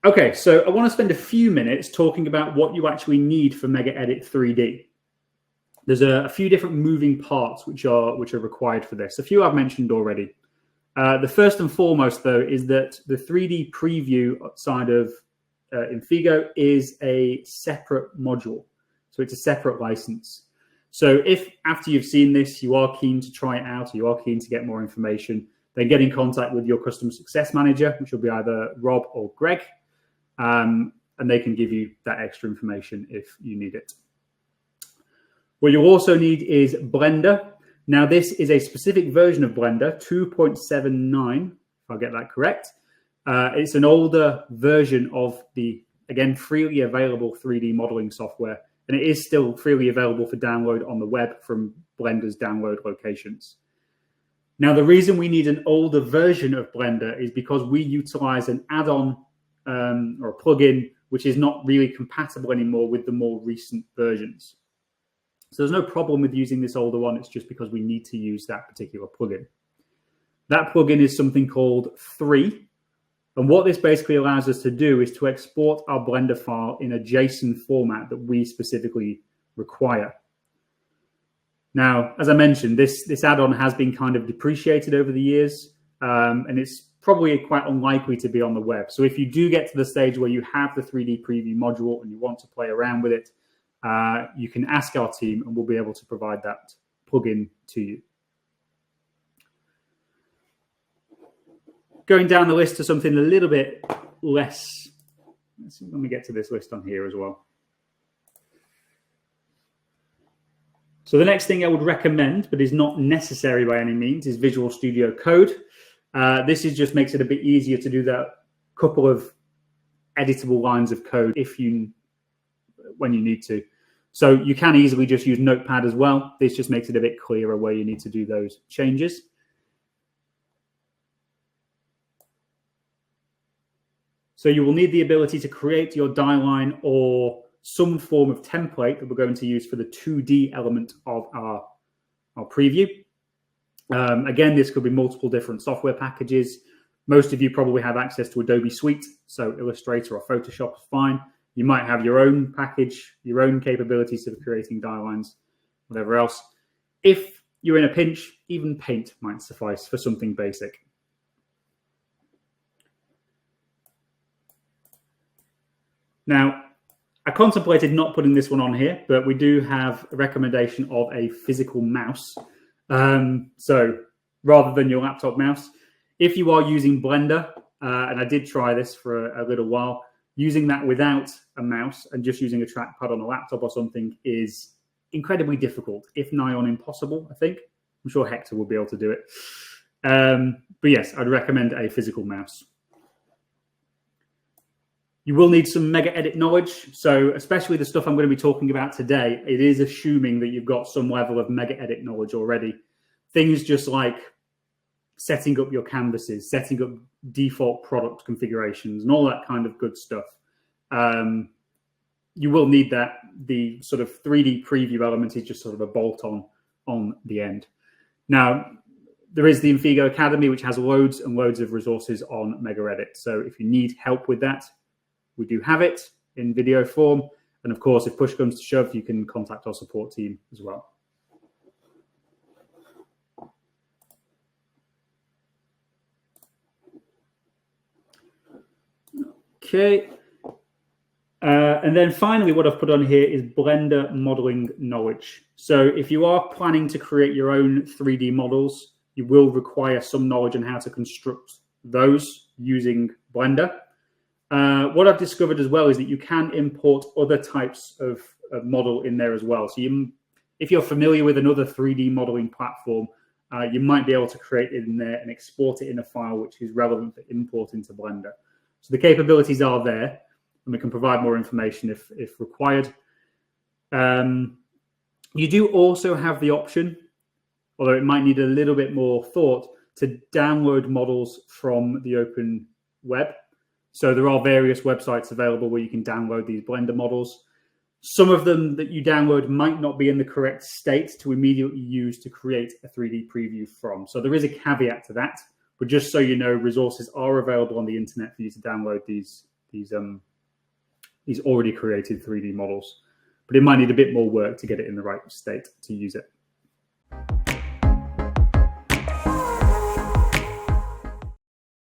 Okay, so I want to spend a few minutes talking about what you actually need for MegaEdit 3D. There's a few different moving parts which are required for this. A few I've mentioned already. The first and foremost, though, is that the 3D preview side of Infigo is a separate module. So it's a separate license. So if after you've seen this, you are keen to try it out, or you are keen to get more information, then get in contact with your customer success manager, which will be either Rob or Greg, and they can give you that extra information if you need it. What you'll also need is Blender. Now, this is a specific version of Blender, 2.79, if I get that correct. It's an older version of the, again, freely available 3D modeling software, and it is still freely available for download on the web from Blender's download locations. Now, the reason we need an older version of Blender is because we utilize an add-on or a plugin which is not really compatible anymore with the more recent versions. So there's no problem with using this older one. It's just because we need to use that particular plugin. That plugin is something called 3. And what this basically allows us to do is to export our Blender file in a JSON format that we specifically require. Now, as I mentioned, this add-on has been kind of depreciated over the years, and it's probably quite unlikely to be on the web. So if you do get to the stage where you have the 3D preview module and you want to play around with it, you can ask our team and we'll be able to provide that plugin to you. Going down the list to something a little bit less, let me get to this list on here as well. So the next thing I would recommend, but is not necessary by any means, is Visual Studio Code. This just makes it a bit easier to do that couple of editable lines of code when you need to. So you can easily just use Notepad as well. This just makes it a bit clearer where you need to do those changes. So you will need the ability to create your die line or some form of template that we're going to use for the 2D element of our preview. Again, this could be multiple different software packages. Most of you probably have access to Adobe Suite, so Illustrator or Photoshop is fine. You might have your own package, your own capabilities of creating die lines, whatever else. If you're in a pinch, even Paint might suffice for something basic. Now, I contemplated not putting this one on here, but we do have a recommendation of a physical mouse. So rather than your laptop mouse, if you are using Blender, and I did try this for a little while, using that without a mouse and just using a trackpad on a laptop or something is incredibly difficult, if nigh on impossible, I think. I'm sure Hector will be able to do it. But yes, I'd recommend a physical mouse. You will need some MegaEdit knowledge. So especially the stuff I'm going to be talking about today, it is assuming that you've got some level of MegaEdit knowledge already. Things just like setting up your canvases, setting up default product configurations and all that kind of good stuff. You will need that. The sort of 3D preview element is just sort of a bolt on the end. Now, there is the Infigo Academy, which has loads and loads of resources on MegaEdit. So if you need help with that, we do have it in video form. And of course, if push comes to shove, you can contact our support team as well. Okay. And then finally, what I've put on here is Blender modeling knowledge. So if you are planning to create your own 3D models, you will require some knowledge on how to construct those using Blender. What I've discovered as well is that you can import other types of model in there as well. So if you're familiar with another 3D modeling platform, you might be able to create it in there and export it in a file which is relevant for import into Blender. So the capabilities are there, and we can provide more information if required. You do also have the option, although it might need a little bit more thought, to download models from the open web. So there are various websites available where you can download these Blender models. Some of them that you download might not be in the correct state to immediately use to create a 3D preview from. So there is a caveat to that, but just so you know, resources are available on the internet for you to download these these already created 3D models, but it might need a bit more work to get it in the right state to use it.